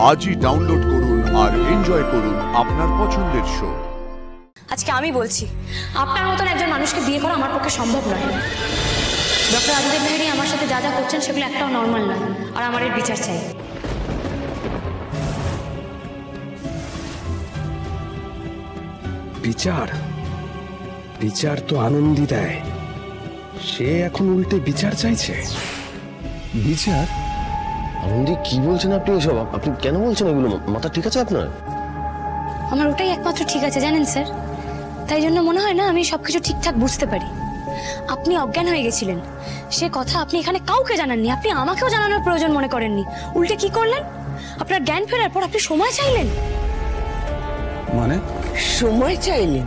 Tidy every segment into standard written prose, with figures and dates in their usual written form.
আজই ডাউনলোড করুন আর এনজয় করুন আপনার পছন্দের শো। আজকে আমি বলছি, আপনার মতন একজন মানুষকে বিয়ে করা আমার পক্ষে সম্ভব নয়। ডক্টর আদিদেব মেহেরি আমার সাথে যা যা করছেন সেগুলো একটাও নর্মাল নয়, আর আমার এর বিচার চাই। বিচার বিচার তো আনন্দী দেয়, সে এখন উল্টে বিচার চাইছে। বিচার? আনন্দী কি বলছেন আপনি এসব? আপনি কেন বলছেন এগুলো? মাথা ঠিক আছে আপনার? আমার ওটাই একমাত্র ঠিক আছে জানেন স্যার, তাই জন্য মনে হয় না আমি সবকিছু ঠিকঠাক বুঝতে পারি। আপনি অজ্ঞান হয়ে গেছিলেন, সে কথা আপনি এখানে কাউকে জানাননি, আপনি আমাকেও জানানোর প্রয়োজন মনে করেননি। উল্টে কি করলেন, আপনার জ্ঞান ফেরার পর আপনি সময় চাইলেন। মানে? সময় চাইলেন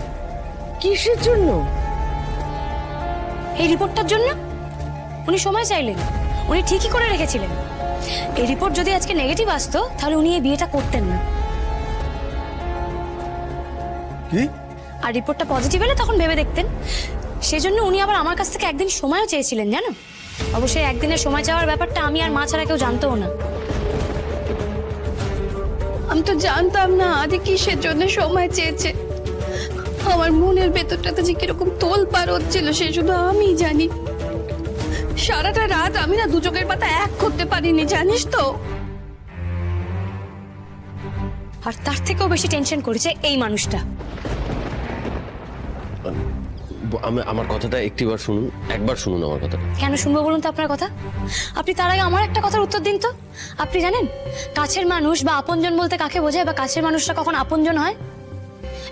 কিসের জন্য? এই রিপোর্টটার জন্য উনি সময় চাইলেন। উনি ঠিকই করে রেখেছিলেন, এই রিপোর্ট যদি আজকে নেগেটিভ আসতো তাহলে উনি এই বিয়েটা করতেন না। কি? আর রিপোর্টটা পজিটিভ এলে তখন ভেবে দেখতেন। সেজন্য উনি আবার আমার কাছ থেকে একদিন সময়ও চেয়েছিলেন জানো। অবশ্যই একদিনের সময় চাওয়ার ব্যাপারটা আমি আর মা ছাড়া কেউ জানতোও না। আমি তো জানতাম না আদি কিসের জন্য সময় চেয়েছে। আমার মনের ভেতরটাতে যে কিরকম তোলপাড় হচ্ছিল সে শুধু আমি জানি। সারাটা রাত আমি না দু চোখের পাতা এক করতে পারিনি জানিস তো। আর তার থেকেও বেশি টেনশন করেছে এই মানুষটা। আমার কথাটা একটিবার শুনুন, একবার শুনুন আমার কথা। কেন শুনবো বলুন তো আপনার কথা? আপনি তার আগে আমার একটা কথার উত্তর দিন তো। আপনি জানেন কাছের মানুষ বা আপনজন বলতে কাকে বোঝায়, বা কাছের মানুষটা কখন আপনজন হয়?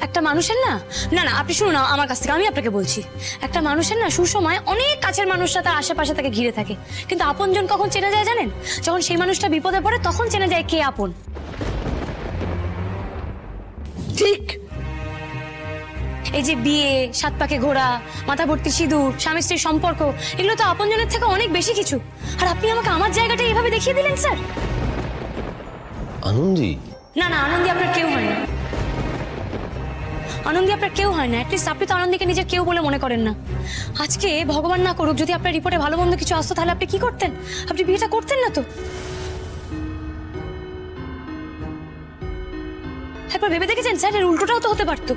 একটা মানুষের না না না আপনি শুনুন আমার কাছ থেকে, আমি আপনাকে বলছি, একটা মানুষের না সুসময় অনেক কাছের মানুষরা তার আশেপাশে তাকে ঘিরে থাকে, কিন্তু আপনজন কখন চেনা যায় জানেন? যখন সেই মানুষটা বিপদে পড়ে তখন চেনা যায় কে আপন। ঠিক। এই যে বিয়ে, সাত পাকে ঘোড়া, মাথা ভর্তি সিঁদুর, স্বামী স্ত্রীর সম্পর্ক, এগুলো তো আপনজনের থেকে অনেক বেশি কিছু। আর আপনি আমাকে আমার জায়গাটা এইভাবে দেখিয়ে দিলেন স্যার। আনন্দী? না না, আনন্দী আপনার কেউ হয় না, আনন্দী আপনার কেউ হয় না। অ্যাটলিস্ট আপনি তো আনন্দীকে নিজের কেউ বলে মনে করেন না। আজকে ভগবান না করুক যদি আপনার রিপোর্টে ভালো মন্দ কিছু আসতো তাহলে আপনি কি করতেন? আপনি বিয়েটা করতেন না তো। একবার ভেবে দেখেছেন স্যার, এর উল্টোটাও তো হতে পারতো।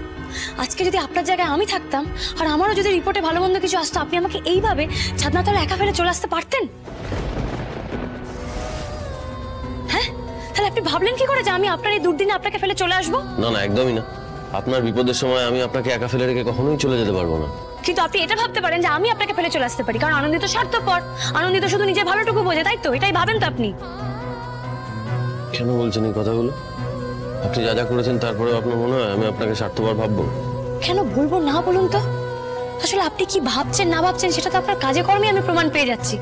আজকে যদি আপনার জায়গায় আমি থাকতাম আর আমারও যদি রিপোর্টে ভালো মন্দ কিছু আসতো, আপনি আমাকে এইভাবে ছাদনাতলে একা ফেলে চলে আসতে পারতেন? হ্যাঁ, তাহলে আপনি ভাবলেন কি করে যে আমি আপনার এই দুর্দিনে আপনাকে ফেলে চলে আসবো? না না, একদমই না। আপনার বিপদের সময় আমি আপনাকে একা ফেলে রেখে কখনোই চলে যেতে পারবো না। কিন্তু আপনি এটা ভাবতে পারেন যে আমি আপনাকে ফেলে চলে আসতে পারি, কারণ আনন্দিত স্বার্থপর, আনন্দিত শুধু নিজের ভালোটুকু বোঝে, তাই তো? এটাই ভাবেন তো আপনি? কেন বলছেন এই কথাগুলো? আপনি যা যা করেছেন তারপরেও আপনার মনে হয় আমি আপনাকে স্বার্থপর ভাববো? কেন বলবো না বলুন তো? আসলে আপনি কি ভাবছেন না ভাবছেন সেটা তো আপনার কাজে কর্মে আমি প্রমাণ পেয়ে যাচ্ছি।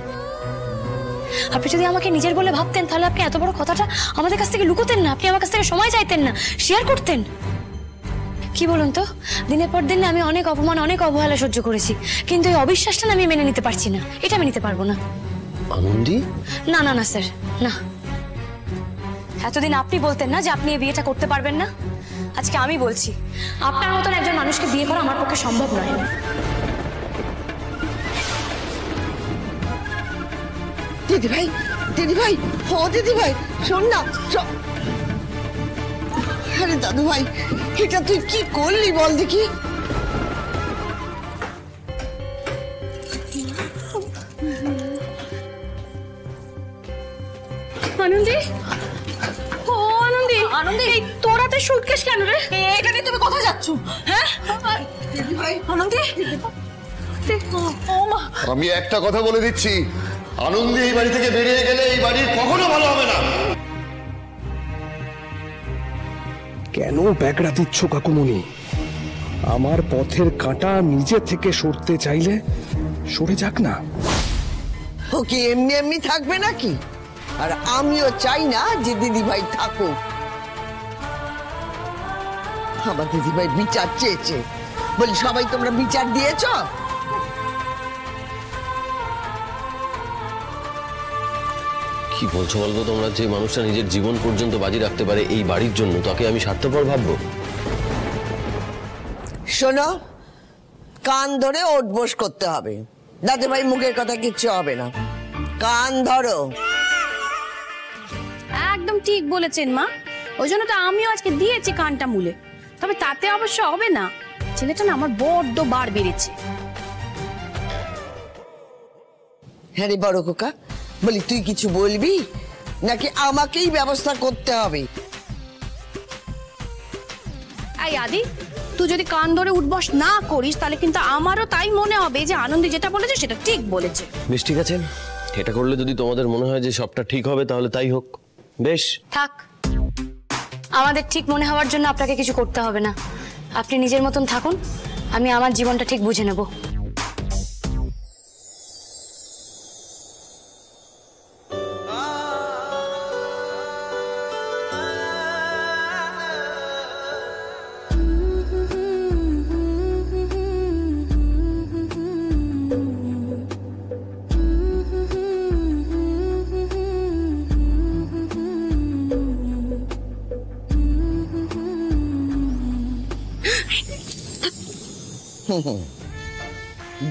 আপনি যদি আমাকে নিজের বলে ভাবতেন তাহলে আপনি এত বড় কথাটা আমাদের কাছ থেকে লুকোতেন না, আপনি আমার কাছ থেকে সময় চাইতেন না, শেয়ার করতেন। কি বলুন তো, দিনের পর দিন আমি অনেক অপমান, অনেক অবহেলা সহ্য করেছি, কিন্তু এই অবিশ্বাসটা আমি মেনে নিতে পারছি না। এটা আমি নিতে পারবো না। আনন্দী? না না না স্যার, না। এতদিন আপনি বলতেন না যে আপনি এই বিয়েটা করতে পারবেন না, আজকে আমি বলছি আপনার মতন একজন মানুষকে বিয়ে করা আমার পক্ষে সম্ভব নয়। দিদি ভাই, দিদি ভাই, ও দিদি ভাই শোন না। আরে দাদু ভাই, এটা তুই কি করলি বল দেখি? আনন্দী, ও আনন্দী, আনন্দী তোর হাতে সুটকেস কেন রে? এটা নিয়ে তুমি কোথায় যাচ্ছ? হ্যাঁ দিদি ভাই, আনন্দী, ও মা। আমি একটা কথা বলে দিচ্ছি, আনন্দী এই বাড়ি থেকে বেরিয়ে গেলে এই বাড়ির কখনো ভালো হবে না। কেন ব্যাগড়া দিচ্ছ কাকুমণি? আমার পথের কাঁটা নিজে থেকে সরতে চাইলে সরে যাক না। ও কি এমনি এমনি থাকবে নাকি? আর আমিও চাই না যে দিদি ভাই থাকুক। আমার দিদি ভাই বিচার চেয়েছে, বলি সবাই তোমরা বিচার দিয়েছ? কি বলছো বলতো তোমরা? যে মানুষটা নিজের জীবন পর্যন্ত বাজি রাখতে পারে এই বাড়ির জন্য, তাকে আমি স্বার্থপর ভাববো? শোনো, কান ধরে ওঠ বস করতে হবে। দাদু ভাই মুখের কথা কিচ্ছু হবে না, কান ধরো। একদম ঠিক বলেছেন মা, ওই জন্য তো আমিও আজকে দিয়েছি কানটা মুলে। তবে তাতে অবশ্য হবে না, ছেলেটা না আমার বড্ড বার বেড়েছে। হ্যাঁ রে বড় খোকা, বলি তুই কিছু বলবি নাকি আমাকেই ব্যবস্থা করতে হবে? এই আদি, তুই যদি কান ধরে উঠবস না করিস তাহলে কিন্তু আমারও তাই মনে হবে যে আনন্দি যেটা বলেছে সেটা ঠিক বলেছে। বেশ ঠিক আছে, এটা করলে যদি তোমাদের মনে হয় যে সবটা ঠিক হবে তাহলে তাই হোক। বেশ থাক, আমাদের ঠিক মনে হওয়ার জন্য আপনাকে কিছু করতে হবে না। আপনি নিজের মতন থাকুন, আমি আমার জীবনটা ঠিক বুঝে নেব।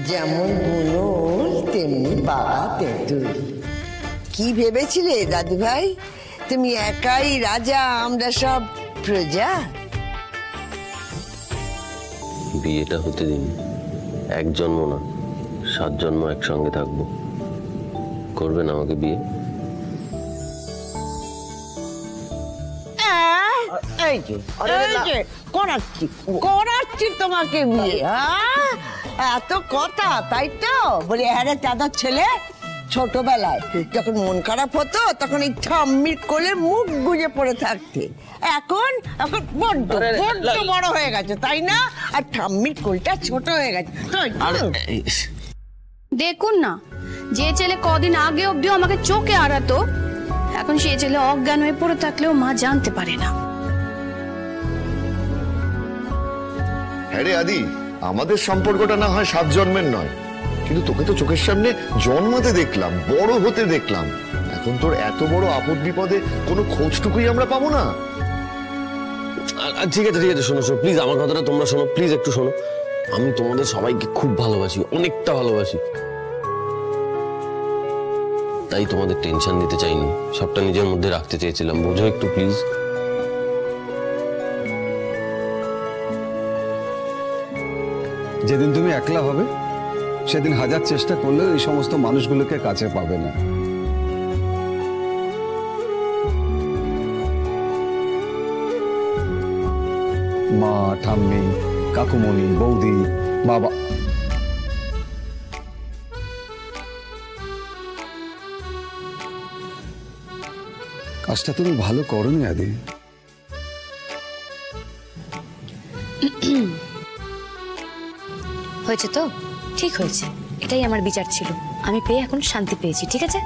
যেমন বুনোল তেমনি বাবা তেঁতুল। কি ভেবেছিলে দাদু ভাই, তুমি একাই রাজা, আমরা সব প্রজা? বিয়েটা হতে দিন, এক জন্ম না 7 জন্ম একসঙ্গে থাকবো। করবেন আমাকে বিয়ে? এই যে করাচ্ছি তোমাকে বিয়ে। এত কথা তাই তো? বলি হ্যাঁ রে দাদার ছেলে, ছোটবেলায় যখন মন খারাপ হতো তখন এই ঠাম্মির কোলে মুখ গুজে পড়ে থাকতে। এখন এখন বড্ড বড় হয়ে গেছে তাই না? আর ঠাম্মির কোলটা ছোট হয়ে গেছে। দেখুন না, যে ছেলে কদিন আগে অব্দিও আমাকে চোখে আড়াতো, এখন সেই ছেলে অজ্ঞান হয়ে পড়ে থাকলেও মা জানতে পারে না। হ্যাঁ রে আদি, আমাদের সম্পর্কটা না হয় 7 জন্মের নয়, কিন্তু তোকে তো চোখের সামনে জন্মাতে দেখলাম, বড় হতে দেখলাম। এখন তোর এত বড় আপদ বিপদে কোনো খোঁজটুকুই আমরা পাবো না। ঠিক আছে ঠিক আছে, শোনো শোনো প্লিজ, আমার কথাটা তোমরা শোনো প্লিজ, একটু শোনো। আমি তোমাদের সবাইকে খুব ভালোবাসি, অনেকটা ভালোবাসি, তাই তোমাদের টেনশন দিতে চাইনি, সবটা নিজের মধ্যে রাখতে চেয়েছিলাম, বোঝো একটু প্লিজ। যেদিন তুমি একলা হবে সেদিন হাজার চেষ্টা করলেও এই সমস্ত মানুষগুলোকে কাছে পাবে না। মা, ঠাম্মি, কাকুমণি, বৌদি, বাবা, কাজটা তুমি ভালো করোনি আদি। হয়েছে তো, ঠিক হয়েছে, এটাই আমার বিচার ছিল। আমি পেয়ে এখন শান্তি পেয়েছি, ঠিক আছে?